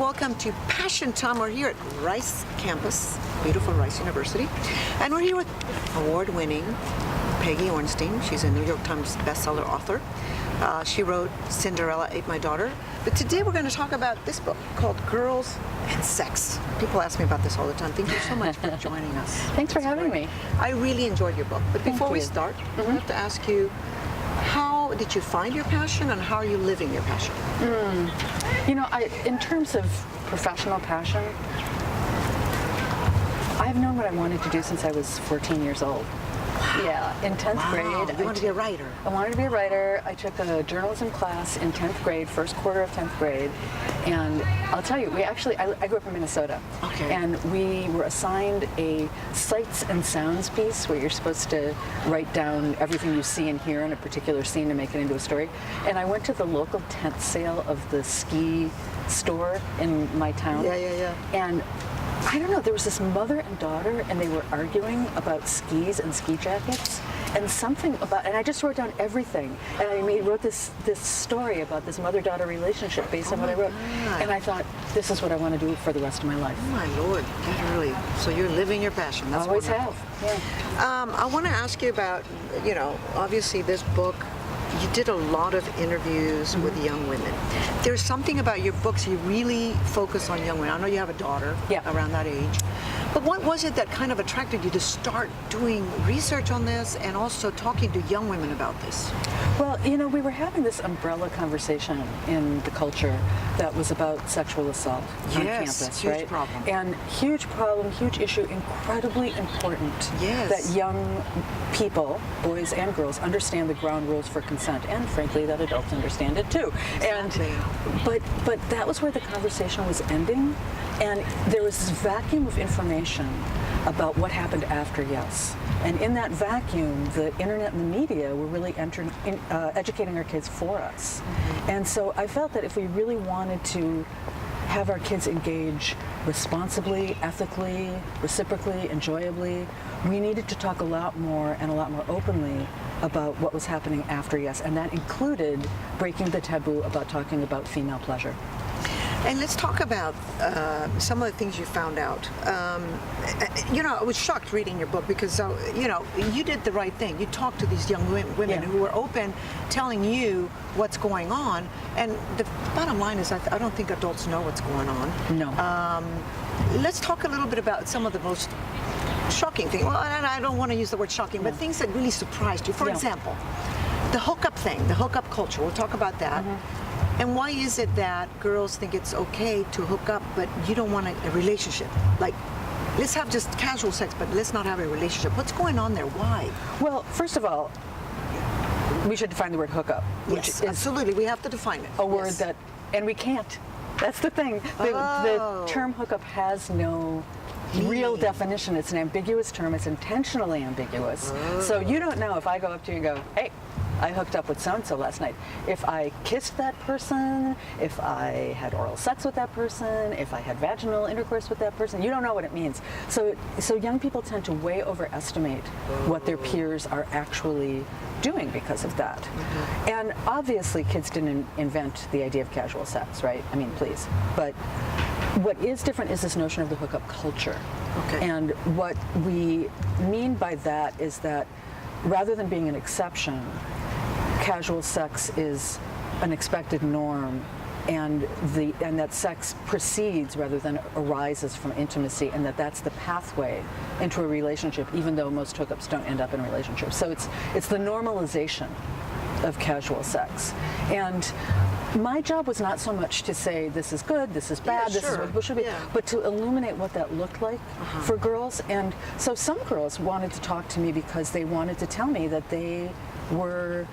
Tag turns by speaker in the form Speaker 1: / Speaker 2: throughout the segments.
Speaker 1: welcome to Passion Time. We're here at Rice campus, beautiful Rice University, and we're here with award-winning Peggy Orenstein. She's a New York Times bestseller author. She wrote Cinderella Ate My Daughter. But today we're going to talk about this book called Girls and Sex. People ask me about this all the time. Thank you so much for joining us.
Speaker 2: Thanks for having me.
Speaker 1: I really enjoyed your book. But before we start, I have to ask you, how did you find your passion and how are you living your passion?
Speaker 2: You know, in terms of professional passion, I've known what I wanted to do since I was 14 years old. Yeah, in 10th grade.
Speaker 1: You wanted to be a writer?
Speaker 2: I wanted to be a writer. I took a journalism class in 10th grade, first quarter of 10th grade. And I'll tell you, I grew up in Minnesota.
Speaker 1: Okay.
Speaker 2: And we were assigned a sights and sounds piece where you're supposed to write down everything you see and hear in a particular scene to make it into a story. And I went to the local tent sale of the ski store in my town.
Speaker 1: Yeah.
Speaker 2: And I don't know, there was this mother and daughter, and they were arguing about skis and ski jackets, and and I just wrote down everything. And I wrote this story about this mother-daughter relationship based on what I wrote.
Speaker 1: God.
Speaker 2: And I thought, this is what I want to do for the rest of my life.
Speaker 1: Oh my Lord, that really, so you're living your passion. That's
Speaker 2: Always
Speaker 1: wonderful.
Speaker 2: have, yeah.
Speaker 1: I want to ask you about, obviously this book, you did a lot of interviews with young women. There's something about your books, you really focus on young women. I know you have a daughter around that age. But what was it that kind of attracted you to start doing research on this and also talking to young women about this?
Speaker 2: Well, we were having this umbrella conversation in the culture that was about sexual assault on campus,
Speaker 1: huge
Speaker 2: right?
Speaker 1: problem.
Speaker 2: And huge problem, huge issue, incredibly important that young people, boys and girls, understand the ground rules for consent, and frankly, that adults understand it too.
Speaker 1: Exactly.
Speaker 2: And but that was where the conversation was ending, and there was this vacuum of information about what happened after yes. And in that vacuum, the internet and the media were really educating our kids for us. And so I felt that if we really wanted to have our kids engage responsibly, ethically, reciprocally, enjoyably, we needed to talk a lot more and a lot more openly about what was happening after yes. And that included breaking the taboo about talking about female pleasure.
Speaker 1: And let's talk about some of the things you found out. I was shocked reading your book because, you did the right thing. You talked to these young women who were open, telling you what's going on. And the bottom line is I don't think adults know what's going on.
Speaker 2: No.
Speaker 1: Let's talk a little bit about some of the most shocking things. Well, and I don't want to use the word shocking, but things that really surprised you. For example, the hookup thing, the hookup culture. We'll talk about that. And why is it that girls think it's okay to hook up, but you don't want a relationship? Like, let's have just casual sex, but let's not have a relationship. What's going on there? Why?
Speaker 2: Well, first of all, we should define the word hookup.
Speaker 1: Yes, absolutely. We have to define it.
Speaker 2: A word that, and we can't. That's the thing. The term hookup has no real definition. It's an ambiguous term. It's intentionally ambiguous. So you don't know if I go up to you and go, hey, I hooked up with so-and-so last night. If I kissed that person, if I had oral sex with that person, if I had vaginal intercourse with that person, you don't know what it means. So young people tend to way overestimate what their peers are actually doing because of that. And obviously kids didn't invent the idea of casual sex, right? I mean, please. But what is different is this notion of the hookup culture.
Speaker 1: Okay.
Speaker 2: And what we mean by that is that rather than being an exception, casual sex is an expected norm, and that sex proceeds rather than arises from intimacy, and that's the pathway into a relationship, even though most hookups don't end up in relationships. So it's the normalization of casual sex. And my job was not so much to say this is good, this is bad, this is what it should be, but to illuminate what that looked like for girls. And so some girls wanted to talk to me because they wanted to tell me that they were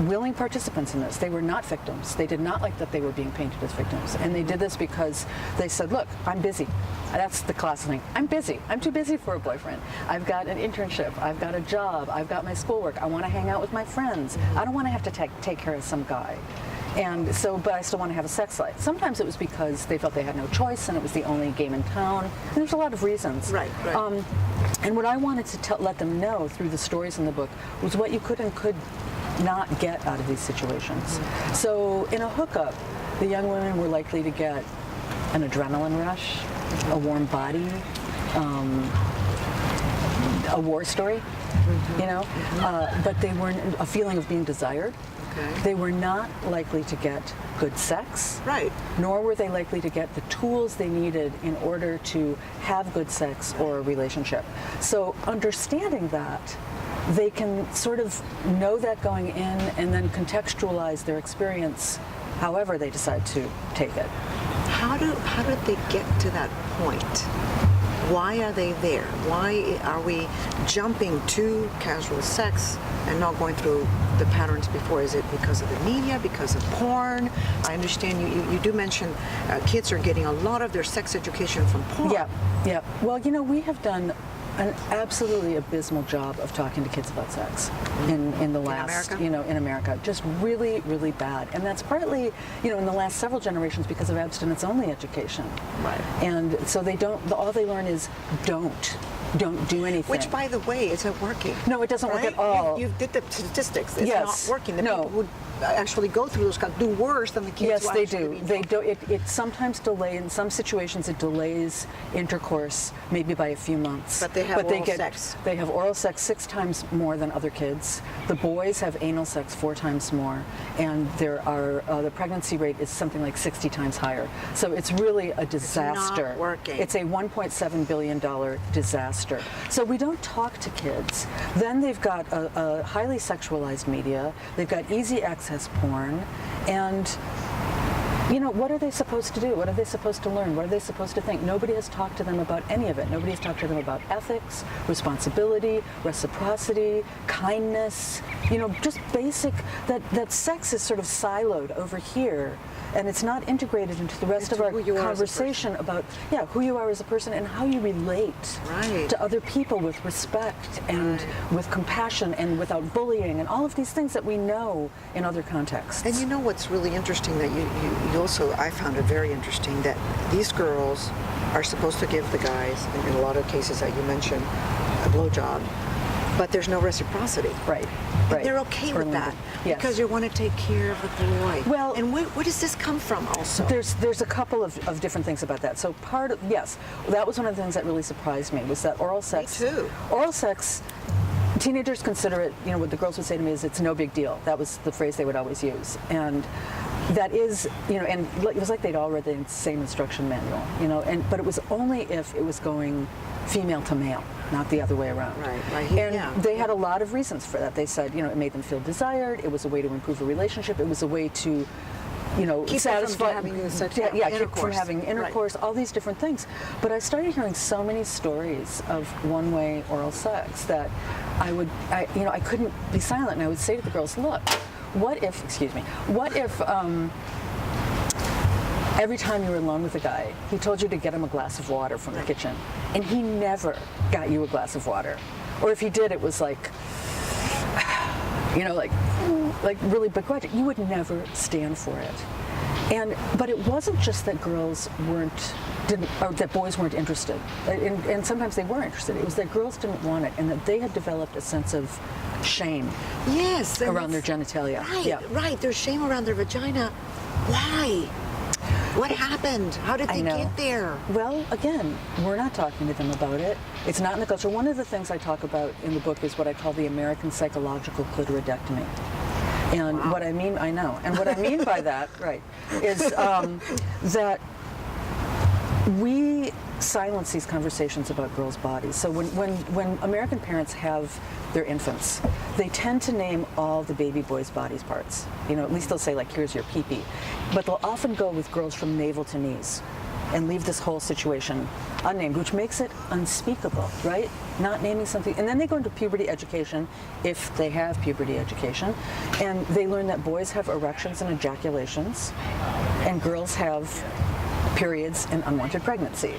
Speaker 2: willing participants in this. They were not victims. They did not like that they were being painted as victims. And they did this because they said, look, I'm busy. That's the classic thing. I'm busy. I'm too busy for a boyfriend. I've got an internship. I've got a job. I've got my schoolwork. I want to hang out with my friends. I don't want to have to take care of some guy. And so, but I still want to have a sex life. Sometimes it was because they felt they had no choice and it was the only game in town. And there's a lot of reasons.
Speaker 1: Right.
Speaker 2: And what I wanted to let them know through the stories in the book was what you could and could not get out of these situations. So in a hookup, the young women were likely to get an adrenaline rush, a warm body, a war story, but they weren't a feeling of being desired.
Speaker 1: Okay.
Speaker 2: They were not likely to get good sex,
Speaker 1: Right.
Speaker 2: nor were they likely to get the tools they needed in order to have good sex or a relationship. So understanding that, they can sort of know that going in and then contextualize their experience however they decide to take it.
Speaker 1: How did they get to that point? Why are they there? Why are we jumping to casual sex and not going through the patterns before? Is it because of the media, because of porn? I understand you do mention kids are getting a lot of their sex education from porn.
Speaker 2: Yeah. Well, we have done an absolutely abysmal job of talking to kids about sex in the last,
Speaker 1: America?
Speaker 2: In America, just really, really bad. And that's partly, in the last several generations because of abstinence-only education.
Speaker 1: Right.
Speaker 2: And so all they learn is don't do anything.
Speaker 1: Which, by the way, isn't working.
Speaker 2: No, it doesn't work
Speaker 1: right?
Speaker 2: at all.
Speaker 1: You did the statistics. It's
Speaker 2: Yes.
Speaker 1: not working. The
Speaker 2: No.
Speaker 1: people who actually go through those do worse than the kids
Speaker 2: Yes,
Speaker 1: who
Speaker 2: they
Speaker 1: actually
Speaker 2: do. They do. It sometimes in some situations, it delays intercourse maybe by a few months.
Speaker 1: But they have oral sex.
Speaker 2: They have oral sex 6 times more than other kids. The boys have anal sex 4 times more, and the pregnancy rate is something like 60 times higher. So it's really a disaster.
Speaker 1: It's not working.
Speaker 2: It's a $1.7 billion disaster. So we don't talk to kids. Then they've got a highly sexualized media. They've got easy access porn, and what are they supposed to do? What are they supposed to learn? What are they supposed to think? Nobody has talked to them about any of it. Nobody has talked to them about ethics, responsibility, reciprocity, kindness, just basic, that sex is sort of siloed over here, and it's not integrated into the rest of our conversation about who you are as a person and how you relate to other people with respect and with compassion and without bullying and all of these things that we know in other contexts.
Speaker 1: And what's really interesting that you also, I found it very interesting that these girls are supposed to give the guys, in a lot of cases that you mentioned, a blowjob, but there's no reciprocity.
Speaker 2: Right.
Speaker 1: And they're okay with that because you want to take care of the boy.
Speaker 2: Well,
Speaker 1: and where does this come from also?
Speaker 2: There's a couple of different things about that. So that was one of the things that really surprised me was that oral sex.
Speaker 1: Me too.
Speaker 2: Oral sex, teenagers consider it, what the girls would say to me is it's no big deal. That was the phrase they would always use. And that is, and it was like they'd all read the same instruction manual, but it was only if it was going female to male, not the other way around.
Speaker 1: Right.
Speaker 2: And they had a lot of reasons for that. They said, it made them feel desired. It was a way to improve a relationship. It was a way to,
Speaker 1: keep
Speaker 2: satisfy,
Speaker 1: from having
Speaker 2: keep from having intercourse, all these different things. But I started hearing so many stories of one-way oral sex that I couldn't be silent, and I would say to the girls, look, what if every time you were alone with a guy, he told you to get him a glass of water from the kitchen, and he never got you a glass of water? Or if he did, it was like really begrudging. You would never stand for it. But it wasn't just that that boys weren't interested, and sometimes they were interested. It was that girls didn't want it, and that they had developed a sense of shame around their genitalia.
Speaker 1: Right. There's shame around their vagina. Why? What happened? How did they get there?
Speaker 2: Well, again, we're not talking to them about it. It's not in the culture. One of the things I talk about in the book is what I call the American psychological clitoridectomy. And what I mean, and what I mean by that, is that we silence these conversations about girls' bodies. So when American parents have their infants, they tend to name all the baby boys' body parts. At least they'll say, like, here's your pee-pee. But they'll often go with girls from navel to knees and leave this whole situation unnamed, which makes it unspeakable, right? Not naming something. And then they go into puberty education, if they have puberty education, and they learn that boys have erections and ejaculations, and girls have periods and unwanted pregnancy.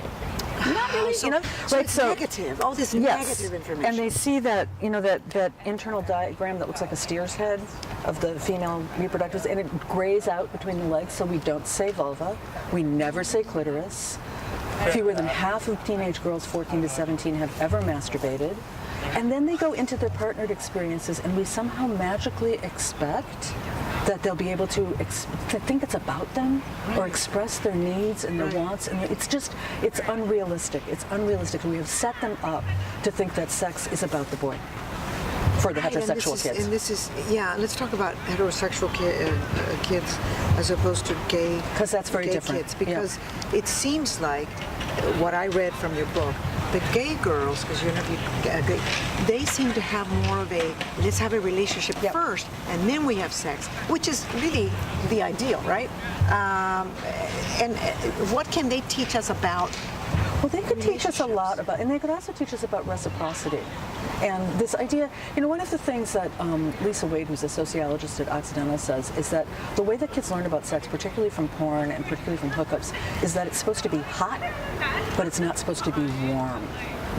Speaker 2: Not really,
Speaker 1: so it's negative. All this negative information.
Speaker 2: And they see that, that internal diagram that looks like a steer's head of the female reproductives, and it grays out between the legs, so we don't say vulva. We never say clitoris. Fewer than half of teenage girls 14 to 17 have ever masturbated. And then they go into their partnered experiences, and we somehow magically expect that they'll be able to think it's about them or express their needs and their wants, and it's unrealistic. It's unrealistic. We have set them up to think that sex is about the boy for the heterosexual kids.
Speaker 1: And this is, let's talk about heterosexual kids as opposed to gay.
Speaker 2: Because that's very different.
Speaker 1: Kids, because it seems like what I read from your book, the gay girls, because you interviewed they seem to have more of a, let's have a relationship first, and then we have sex, which is really the ideal, right? And what can they teach us about?
Speaker 2: Well, they could teach us a lot about, and they could also teach us about reciprocity. And this idea, one of the things that Lisa Wade, who's a sociologist at Occidental, says is that the way that kids learn about sex, particularly from porn and particularly from hookups, is that it's supposed to be hot, but it's not supposed to be warm.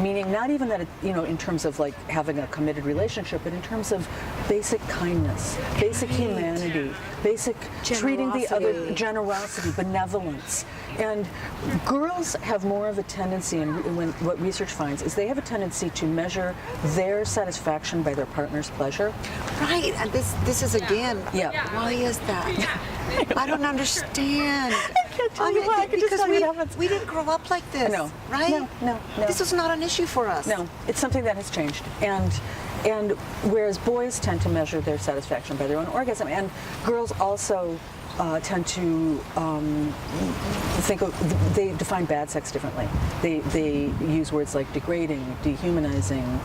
Speaker 2: Meaning not even that, in terms of like having a committed relationship, but in terms of basic kindness, basic humanity, basic treating the other, generosity, benevolence. And girls have more of a tendency, and what research finds is they have a tendency to measure their satisfaction by their partner's pleasure.
Speaker 1: Right, and this is again, why is that? I don't understand.
Speaker 2: I can't tell you why. I can just tell you what happens.
Speaker 1: We didn't grow up like this, right?
Speaker 2: No.
Speaker 1: This is not an issue for us.
Speaker 2: No, it's something that has changed. And whereas boys tend to measure their satisfaction by their own orgasm, and girls also tend to they define bad sex differently. They use words like degrading, dehumanizing,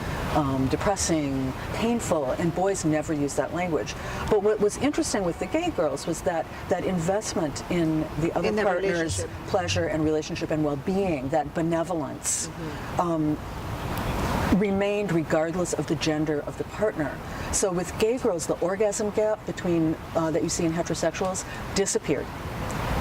Speaker 2: depressing, painful, and boys never use that language. But what was interesting with the gay girls was that investment in the other partner's pleasure and relationship and well-being, that benevolence, remained regardless of the gender of the partner. So with gay girls, the orgasm gap between that you see in heterosexuals disappeared,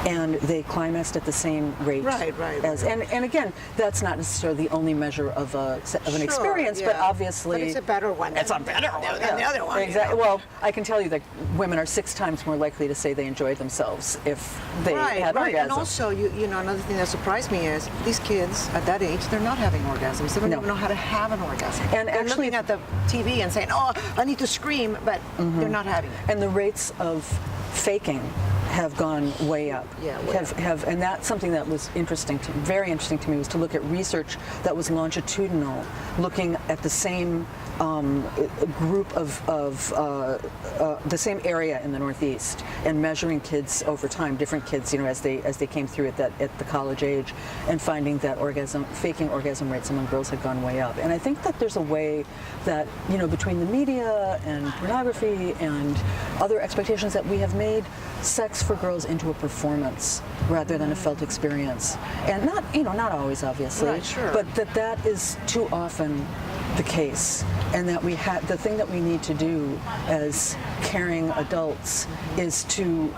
Speaker 2: and they climaxed at the same rate.
Speaker 1: Right.
Speaker 2: And again, that's not necessarily the only measure of an experience, but obviously
Speaker 1: it's a better one.
Speaker 2: It's a better one
Speaker 1: than the other one.
Speaker 2: Exactly. Well, I can tell you that women are 6 times more likely to say they enjoyed themselves if they had orgasm.
Speaker 1: And also, another thing that surprised me is these kids at that age, they're not having orgasms. They don't even know how to have an orgasm. And they're actually looking at the TV and saying, "Oh, I need to scream," but they're not having it.
Speaker 2: And the rates of faking have gone way up. And that's something that was very interesting to me, was to look at research that was longitudinal, looking at the same group of the same area in the Northeast, and measuring kids over time, different kids, as they came through at the college age, and finding that faking orgasm rates among girls had gone way up. And I think that there's a way that between the media and pornography and other expectations that we have made sex for girls into a performance rather than a felt experience, and not always, obviously,
Speaker 1: right, sure.
Speaker 2: but that is too often the case, and that the thing that we need to do as caring adults is to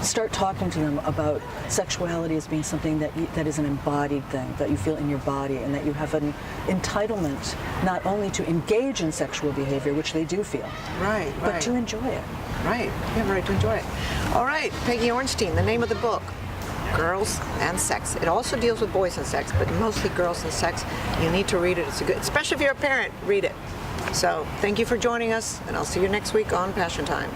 Speaker 2: start talking to them about sexuality as being something that is an embodied thing, that you feel in your body, and that you have an entitlement not only to engage in sexual behavior, which they do feel, but to enjoy it.
Speaker 1: Right, you have a right to enjoy it. All right, Peggy Orenstein, the name of the book, Girls and Sex. It also deals with boys and sex, but mostly girls and sex. You need to read it. It's especially if you're a parent, read it. So thank you for joining us, and I'll see you next week on Passion Time.